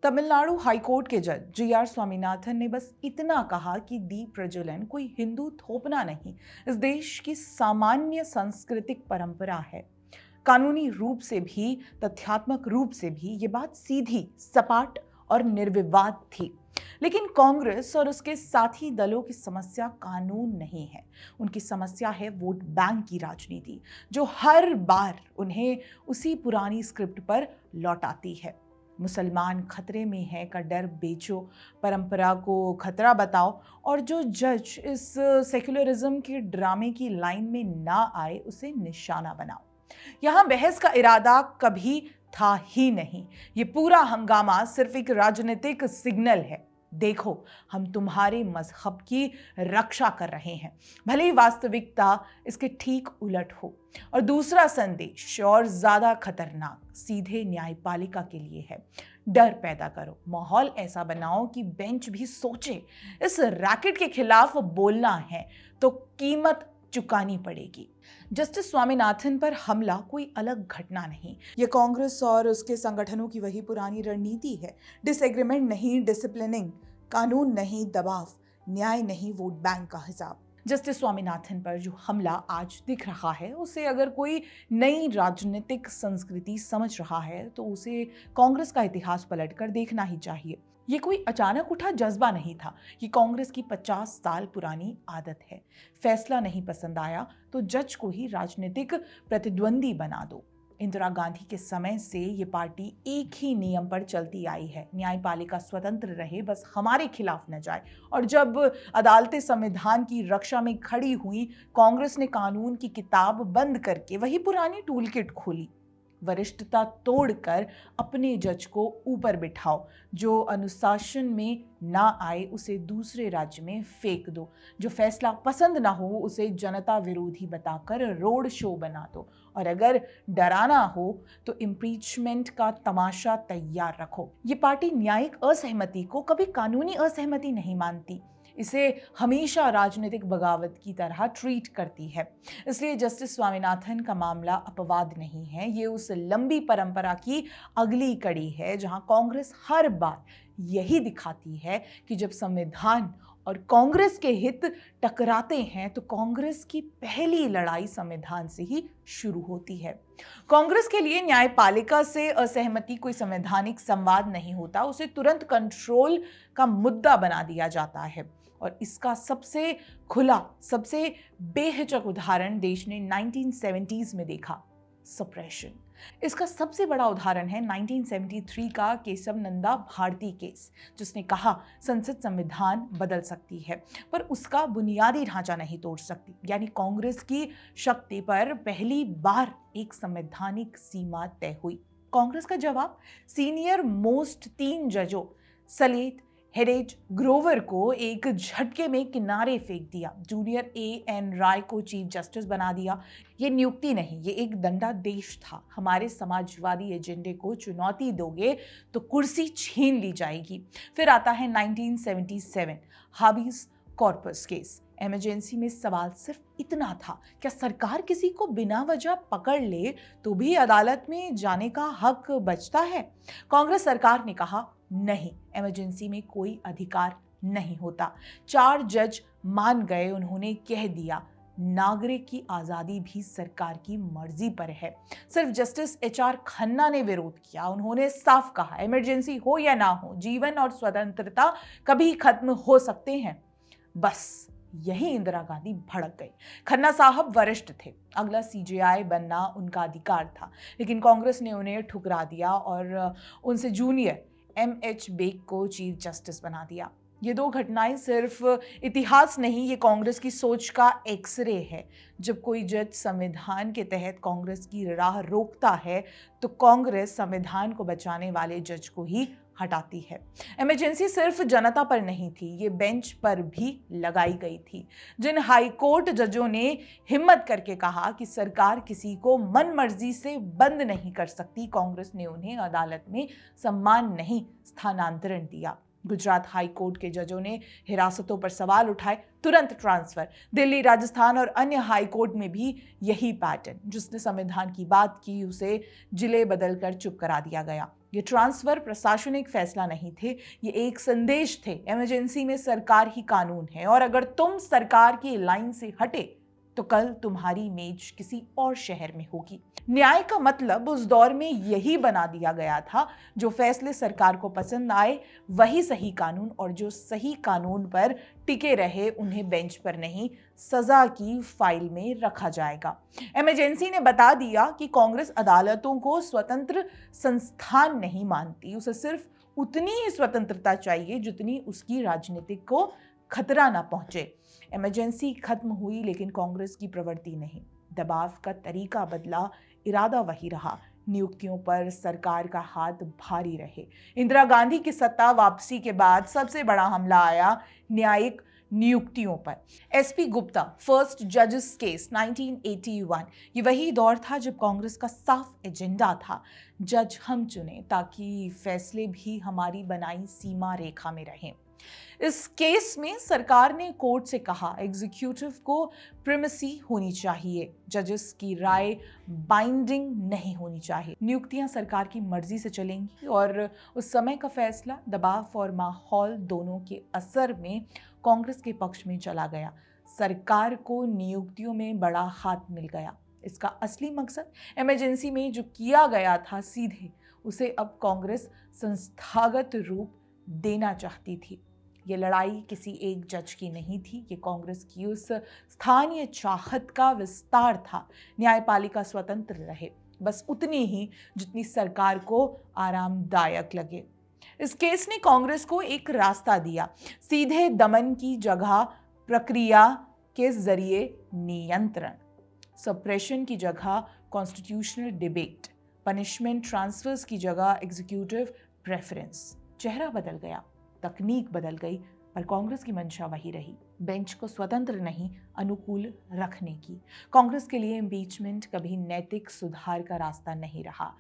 Tamil Nadu high court के जज G.R.. Swaminathan ने बस इतना कहा कि दीप प्रज्वलन कोई हिंदू थोपना नहीं, इस देश की सामान्य सांस्कृतिक परंपरा है। कानूनी रूप से भी, तथ्यात्मक रूप से भी ये बात सीधी, सपाट और निर्विवाद थी। लेकिन कांग्रेस और उसके साथी दलों की समस्या कानून नहीं है, उनकी समस्या है वोट बैंक की राजनीति, जो हर बार उन्हें उसी पुरानी स्क्रिप्ट पर लौटाती है। मुसलमान खतरे में है का डर बेचो, परंपरा को खतरा बताओ, और जो जज इस सेक्युलरिज्म के ड्रामे की लाइन में ना आए उसे निशाना बनाओ। यहां बहस का इरादा कभी था ही नहीं। ये पूरा हंगामा सिर्फ एक राजनीतिक सिग्नल है। देखो, हम तुम्हारे मजहब की रक्षा कर रहे हैं, भले ही वास्तविकता इसके ठीक उलट हो। और दूसरा संदेश और ज्यादा खतरनाक सीधे न्यायपालिका के लिए है। डर पैदा करो, माहौल ऐसा बनाओ कि बेंच भी सोचे इस रैकेट के खिलाफ बोलना है तो कीमत चुकानी पड़ेगी। जस्टिस स्वामीनाथन पर हमला कोई अलग घटना नहीं, ये कांग्रेस और उसके संगठनों की वही पुरानी रणनीति है। डिसएग्रीमेंट नहीं डिसिप्लिनिंग, कानून नहीं दबाव, न्याय नहीं वोट बैंक का हिसाब। जस्टिस स्वामीनाथन पर जो हमला आज दिख रहा है, उसे अगर कोई नई राजनीतिक संस्कृति समझ रहा है तो उसे कांग्रेस का इतिहास पलटकर देखना ही चाहिए। ये कोई अचानक उठा जज्बा नहीं था, ये कांग्रेस की 50 साल पुरानी आदत है। फैसला नहीं पसंद आया तो जज को ही राजनीतिक प्रतिद्वंदी बना दो। इंदिरा गांधी के समय से ये पार्टी एक ही नियम पर चलती आई है, न्यायपालिका स्वतंत्र रहे, बस हमारे खिलाफ न जाए। और जब अदालतें संविधान की रक्षा में खड़ी हुई, कांग्रेस ने कानून की किताब बंद करके वही पुरानी टूल किट खोली। वरिष्ठता तोड़कर अपने जज को ऊपर बिठाओ, जो अनुशासन में ना आए उसे दूसरे राज्य में फेंक दो, जो फैसला पसंद ना हो उसे जनता विरोधी बताकर रोड शो बना दो, और अगर डराना हो तो इम्पीचमेंट का तमाशा तैयार रखो। ये पार्टी न्यायिक असहमति को कभी कानूनी असहमति नहीं मानती, इसे हमेशा राजनीतिक बगावत की तरह ट्रीट करती है। इसलिए जस्टिस स्वामीनाथन का मामला अपवाद नहीं है, ये उस लंबी परंपरा की अगली कड़ी है जहां कांग्रेस हर बार यही दिखाती है कि जब संविधान और कांग्रेस के हित टकराते हैं तो कांग्रेस की पहली लड़ाई संविधान से ही शुरू होती है। कांग्रेस के लिए न्यायपालिका से असहमति कोई संवैधानिक संवाद नहीं होता, उसे तुरंत कंट्रोल का मुद्दा बना दिया जाता है। और इसका सबसे खुला, सबसे बेहिचक उदाहरण देश ने 1970s में देखा, सप्रेशन। इसका सबसे बड़ा उदाहरण है 1973 का केशव नंदा भारती केस, जिसने कहा संसद संविधान बदल सकती है पर उसका बुनियादी ढांचा नहीं तोड़ सकती। यानी कांग्रेस की शक्ति पर पहली बार एक संवैधानिक सीमा तय हुई। कांग्रेस का जवाब, सीनियर मोस्ट 3 जजों सलेट, हेडेज, ग्रोवर को एक झटके में किनारे फेंक दिया। Junior A.N. राय को चीफ जस्टिस बना दिया। ये नियुक्ति नहीं, ये एक दंडादेश था। हमारे समाजवादी एजेंडे को चुनौती दोगे तो कुर्सी छीन ली जाएगी। फिर आता है 1977 हाबीज कॉर्पस केस। इमरजेंसी में सवाल सिर्फ इतना था, क्या सरकार किसी को बिना वजह पकड़ ले तो भी अदालत में जाने का हक बचता है? कांग्रेस सरकार ने कहा नहीं, इमरजेंसी में कोई अधिकार नहीं होता। 4 जज मान गए, उन्होंने कह दिया नागरिक की आजादी भी सरकार की मर्जी पर है। सिर्फ जस्टिस HR खन्ना ने विरोध किया, उन्होंने साफ कहा इमरजेंसी हो या ना हो, जीवन और स्वतंत्रता कभी खत्म हो सकते हैं। बस यही इंदिरा गांधी भड़क गई। खन्ना साहब वरिष्ठ थे, अगला CJI बनना उनका अधिकार था, लेकिन कांग्रेस ने उन्हें ठुकरा दिया और उनसे जूनियर MH बेग को चीफ जस्टिस बना दिया। ये 2 घटनाएं सिर्फ इतिहास नहीं, ये कांग्रेस की सोच का एक्सरे है। जब कोई जज संविधान के तहत कांग्रेस की राह रोकता है तो कांग्रेस संविधान को बचाने वाले जज को ही हटाती है। इमरजेंसी सिर्फ जनता पर नहीं थी, ये बेंच पर भी लगाई गई थी। जिन हाईकोर्ट जजों ने हिम्मत करके कहा कि सरकार किसी को मन मर्जी से बंद नहीं कर सकती, कांग्रेस ने उन्हें अदालत में सम्मान नहीं, स्थानांतरण दिया। गुजरात हाई कोर्ट के जजों ने हिरासतों पर सवाल उठाए, तुरंत ट्रांसफर। दिल्ली, राजस्थान और अन्य हाई कोर्ट में भी यही पैटर्न, जिसने संविधान की बात की उसे जिले बदलकर चुप करा दिया गया। ये ट्रांसफर प्रशासनिक फैसला नहीं थे, ये एक संदेश थे। इमरजेंसी में सरकार ही कानून है और अगर तुम सरकार की लाइन से हटे तो कल तुम्हारी मेज किसी और शहर में होगी। न्याय का मतलब उस दौर में यही बना दिया गया था, जो फैसले सरकार को पसंद आए वही सही कानून, और जो सही कानून पर टिके रहे उन्हें बेंच पर नहीं सजा की फाइल में रखा जाएगा। इमरजेंसी ने बता दिया कि कांग्रेस अदालतों को स्वतंत्र संस्थान नहीं मानती, उसे सिर्फ उतनी ही स्वतंत्रता चाहिए जितनी उसकी राजनीतिक को खतरा ना पहुंचे। इमरजेंसी खत्म हुई लेकिन कांग्रेस की प्रवृत्ति नहीं। दबाव का तरीका बदला, इरादा वही रहा। नियुक्तियों पर सरकार का हाथ भारी रहे। इंदिरा गांधी की सत्ता वापसी के बाद सबसे बड़ा हमला आया न्यायिक नियुक्तियों पर। एसपी गुप्ता फर्स्ट जजेस केस 1981, ये वही दौर था जब कांग्रेस का साफ एजेंडा था, जज हम चुने ताकि फैसले भी हमारी बनाई सीमा रेखा में रहें। इस केस में सरकार ने कोर्ट से कहा एग्जीक्यूटिव को प्रिमेसी होनी चाहिए, जजेस की राय बाइंडिंग नहीं होनी चाहिए, नियुक्तियां सरकार की मर्जी से चलेंगी। और उस समय का फैसला दबाव और माहौल दोनों के असर में कांग्रेस के पक्ष में चला गया। सरकार को नियुक्तियों में बड़ा हाथ मिल गया। इसका असली मकसद इमरजेंसी में जो किया गया था सीधे उसे अब कांग्रेस संस्थागत रूप देना चाहती थी। ये लड़ाई किसी एक जज की नहीं थी, ये कांग्रेस की उस स्थानीय चाहत का विस्तार था। न्यायपालिका स्वतंत्र रहे, बस उतनी ही जितनी सरकार को आरामदायक लगे। इस केस ने कांग्रेस को एक रास्ता दिया, सीधे दमन की जगह प्रक्रिया के जरिए नियंत्रण, सप्रेशन की जगह कॉन्स्टिट्यूशनल डिबेट, पनिशमेंट ट्रांसफर्स की जगह एग्जीक्यूटिव प्रेफरेंस। चेहरा बदल गया, तकनीक बदल गई, पर कांग्रेस की मंशा वही रही, बेंच को स्वतंत्र नहीं अनुकूल रखने की। कांग्रेस के लिए इम्पीचमेंट कभी नैतिक सुधार का रास्ता नहीं रहा,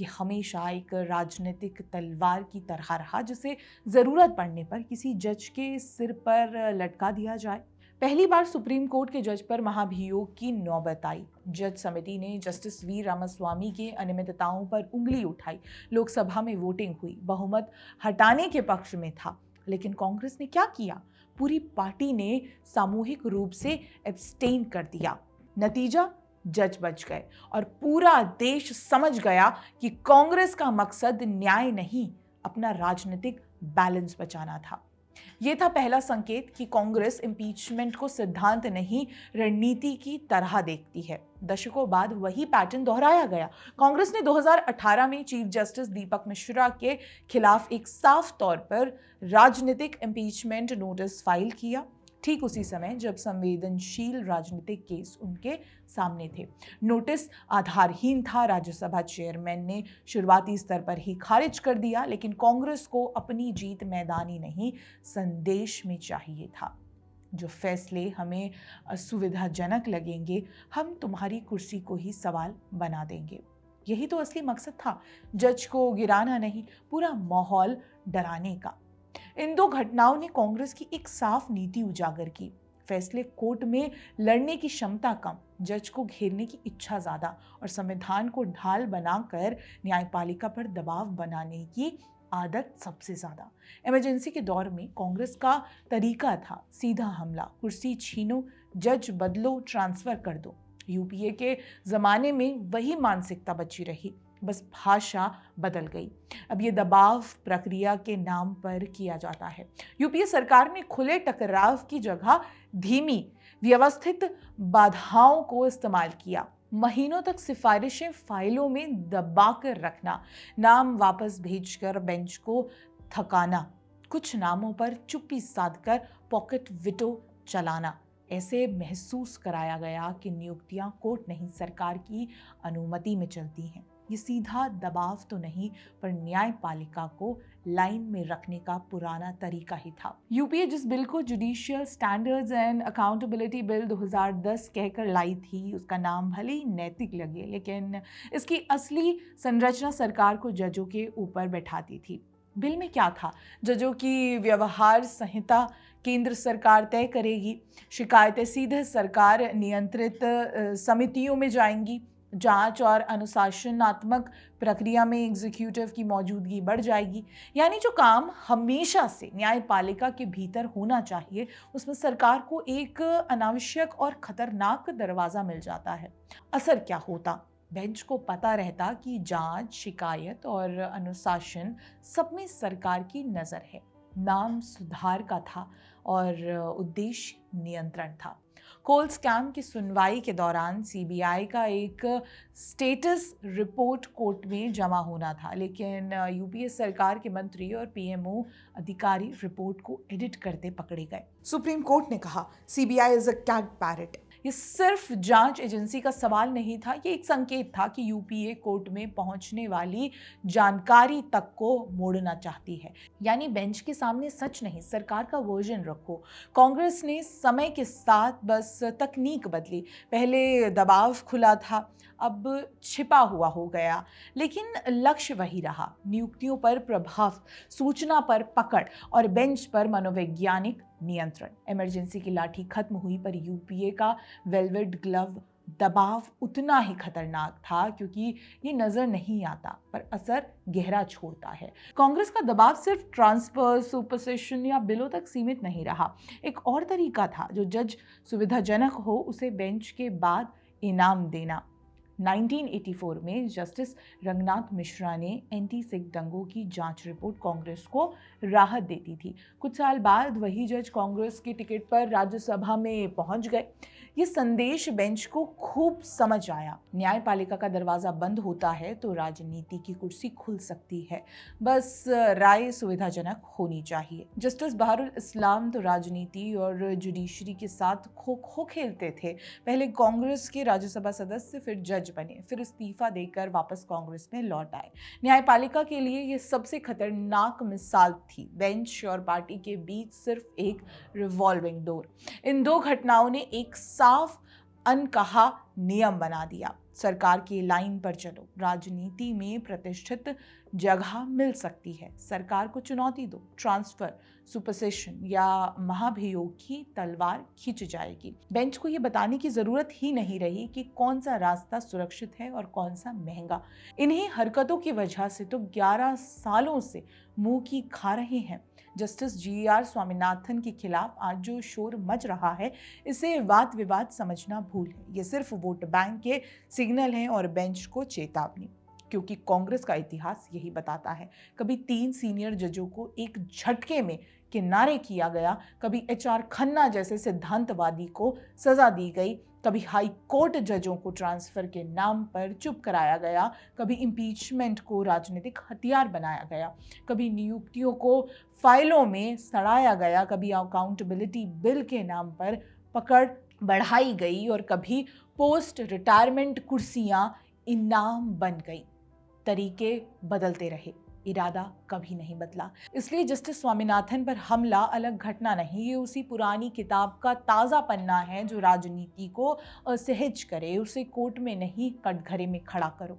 ये हमेशा एक राजनीतिक तलवार की तरह रहा जिसे जरूरत पड़ने पर किसी जज के सिर पर लटका दिया जाए। पहली बार सुप्रीम कोर्ट के जज पर महाभियोग की नौबत आई। जज समिति ने जस्टिस वी रामास्वामी के अनियमितताओं पर उंगली उठाई। लोकसभा में वोटिंग हुई, बहुमत हटाने के पक्ष में था, लेकिन कांग्रेस ने क्या किया? पूरी पार्टी ने सामूहिक रूप से एब्सटेन कर दिया। नतीजा, जज बच गए और पूरा देश समझ गया कि कांग्रेस का मकसद न्याय नहीं, अपना राजनीतिक बैलेंस बचाना था। यह था पहला संकेत कि कांग्रेस इम्पीचमेंट को सिद्धांत नहीं रणनीति की तरह देखती है। दशकों बाद वही पैटर्न दोहराया गया। कांग्रेस ने 2018 में चीफ जस्टिस दीपक मिश्रा के खिलाफ एक साफ तौर पर राजनीतिक इम्पीचमेंट नोटिस फाइल किया, ठीक उसी समय जब संवेदनशील राजनीतिक केस उनके सामने थे। नोटिस आधारहीन था, राज्यसभा चेयरमैन ने शुरुआती स्तर पर ही खारिज कर दिया, लेकिन कांग्रेस को अपनी जीत मैदानी नहीं संदेश में चाहिए था। जो फैसले हमें असुविधाजनक लगेंगे, हम तुम्हारी कुर्सी को ही सवाल बना देंगे। यही तो असली मकसद था, जज को गिराना नहीं, पूरा माहौल डराने का। इन दो घटनाओं ने कांग्रेस की एक साफ नीति उजागर की। फैसले कोर्ट में लड़ने की क्षमता कम, जज को घेरने की इच्छा ज्यादा और संविधान को ढाल बनाकर न्यायपालिका पर दबाव बनाने की आदत सबसे ज्यादा। इमरजेंसी के दौर में कांग्रेस का तरीका था सीधा हमला, कुर्सी छीनो, जज बदलो, ट्रांसफर कर दो। यूपीए के जमाने में वही मानसिकता बची रही, बस भाषा बदल गई। अब ये दबाव प्रक्रिया के नाम पर किया जाता है। यूपीए सरकार ने खुले टकराव की जगह धीमी व्यवस्थित बाधाओं को इस्तेमाल किया। महीनों तक सिफारिशें फाइलों में दबाकर रखना, नाम वापस भेजकर बेंच को थकाना, कुछ नामों पर चुप्पी साधकर पॉकेट विटो चलाना। ऐसे महसूस कराया गया कि नियुक्तियां कोर्ट नहीं सरकार की अनुमति में चलती हैं। ये सीधा दबाव तो नहीं, पर न्यायपालिका को लाइन में रखने का पुराना तरीका ही था। यूपीए जिस बिल को judicial standards and accountability bill 2010 कहकर लाई थी, उसका नाम भले ही नैतिक लगे, लेकिन इसकी असली संरचना सरकार को जजों के ऊपर बैठाती थी। बिल में क्या था? जजों की व्यवहार संहिता केंद्र सरकार तय करेगी, शिकायतें सीधे सरकार नियंत्रित समितियों में जाएंगी, जांच और अनुशासनात्मक प्रक्रिया में एग्जीक्यूटिव की मौजूदगी बढ़ जाएगी। यानी जो काम हमेशा से न्यायपालिका के भीतर होना चाहिए, उसमें सरकार को एक अनावश्यक और खतरनाक दरवाजा मिल जाता है। असर क्या होता? बेंच को पता रहता कि जांच, शिकायत और अनुशासन सब में सरकार की नजर है। नाम सुधार का था और उद्देश्य नियंत्रण था। कोल स्कैम की सुनवाई के दौरान सीबीआई का एक स्टेटस रिपोर्ट कोर्ट में जमा होना था, लेकिन यूपीए सरकार के मंत्री और पीएमओ अधिकारी रिपोर्ट को एडिट करते पकड़े गए। सुप्रीम कोर्ट ने कहा, CBI is a caged parrot. ये सिर्फ जांच एजेंसी का सवाल नहीं था, ये एक संकेत था कि यूपीए कोर्ट में पहुंचने वाली जानकारी तक को मोड़ना चाहती है। यानी बेंच के सामने सच नहीं, सरकार का वर्जन रखो। कांग्रेस ने समय के साथ बस तकनीक बदली। पहले दबाव खुला था, अब छिपा हुआ हो गया, लेकिन लक्ष्य वही रहा। नियुक्तियों पर प्रभाव, सूचना पर पकड़ और बेंच पर मनोवैज्ञानिक नियंत्रण। इमरजेंसी की लाठी खत्म हुई, पर यूपीए का वेलवेट ग्लव दबाव उतना ही खतरनाक था, क्योंकि ये नजर नहीं आता पर असर गहरा छोड़ता है। कांग्रेस का दबाव सिर्फ ट्रांसफर, सुपरसेशन या बिलों तक सीमित नहीं रहा। एक और तरीका था, जो जज सुविधाजनक हो उसे बेंच के बाद इनाम देना। 1984 में जस्टिस रंगनाथ मिश्रा ने एंटी सिख दंगों की जांच रिपोर्ट कांग्रेस को राहत देती थी। कुछ साल बाद वही जज कांग्रेस के टिकट पर राज्यसभा में पहुंच गए। ये संदेश बेंच को खूब समझ आया। न्यायपालिका का दरवाजा बंद होता है तो राजनीति की कुर्सी खुल सकती है, बस राय सुविधाजनक होनी चाहिए। जस्टिस बहारुल इस्लाम तो राजनीति और जुडिशरी के साथ खो खो खेलते थे। पहले कांग्रेस के राज्यसभा सदस्य, फिर जज बने, फिर इस्तीफा देकर वापस कांग्रेस में लौट आए। न्यायपालिका के लिए यह सबसे खतरनाक मिसाल थी। बेंच और पार्टी के बीच सिर्फ एक रिवॉल्विंग डोर। इन दो घटनाओं ने एक साफ अनकहा नियम बना दिया, सरकार की लाइन पर चलो। राजनीति में प्रतिष्ठित जगह मिल सकती है, सरकार को चुनौती दो। ट्रांसफर, सुपरसेशन या महाभियोग की तलवार खींच जाएगी। बेंच को यह बताने की जरूरत ही नहीं रही कि कौन सा रास्ता सुरक्षित है और कौन सा महंगा। इन्हीं हरकतों की वजह से तो 11 सालों से मुंह की खा रहे हैं। जस्टिस जीआर स्वामीनाथन के खिलाफ आज जो शोर मच रहा है, इसे वाद विवाद समझना भूल है। ये सिर्फ वोट बैंक के सिग्नल हैं और बेंच को चेतावनी, क्योंकि कांग्रेस का इतिहास यही बताता है। कभी 3 सीनियर जजों को एक झटके में किनारे किया गया, कभी एचआर खन्ना जैसे सिद्धांतवादी को सजा दी गई, कभी हाई कोर्ट जजों को ट्रांसफर के नाम पर चुप कराया गया, कभी इम्पीचमेंट को राजनीतिक हथियार बनाया गया, कभी नियुक्तियों को फाइलों में सड़ाया गया, कभी अकाउंटेबिलिटी बिल के नाम पर पकड़ बढ़ाई गई और कभी पोस्ट रिटायरमेंट कुर्सियां इनाम बन गई। तरीके बदलते रहे, इरादा कभी नहीं बदला। इसलिए जस्टिस स्वामीनाथन पर हमला अलग घटना नहीं, ये उसी पुरानी किताब का ताज़ा पन्ना है जो राजनीति को असहज करे। उसे कोर्ट में नहीं, कटघरे में खड़ा करो।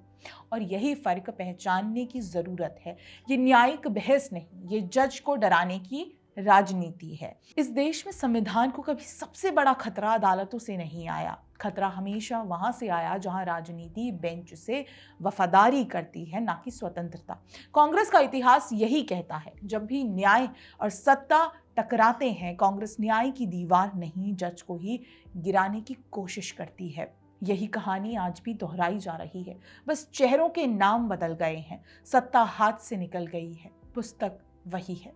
और यही फर्क पहचानने की ज़रूरत है। ये न्यायिक बहस नहीं, ये जज को डराने की राजनीति है। इस देश में संविधान को कभी सबसे बड़ा खतरा अदालतों से नहीं आया। खतरा हमेशा वहां से आया जहां राजनीति बेंच से वफादारी करती है, ना कि स्वतंत्रता। कांग्रेस का इतिहास यही कहता है, जब भी न्याय और सत्ता टकराते हैं, कांग्रेस न्याय की दीवार नहीं, जज को ही गिराने की कोशिश करती है। यही कहानी आज भी दोहराई जा रही है, बस चेहरों के नाम बदल गए हैं, सत्ता हाथ से निकल गई है, पुस्तक वही है।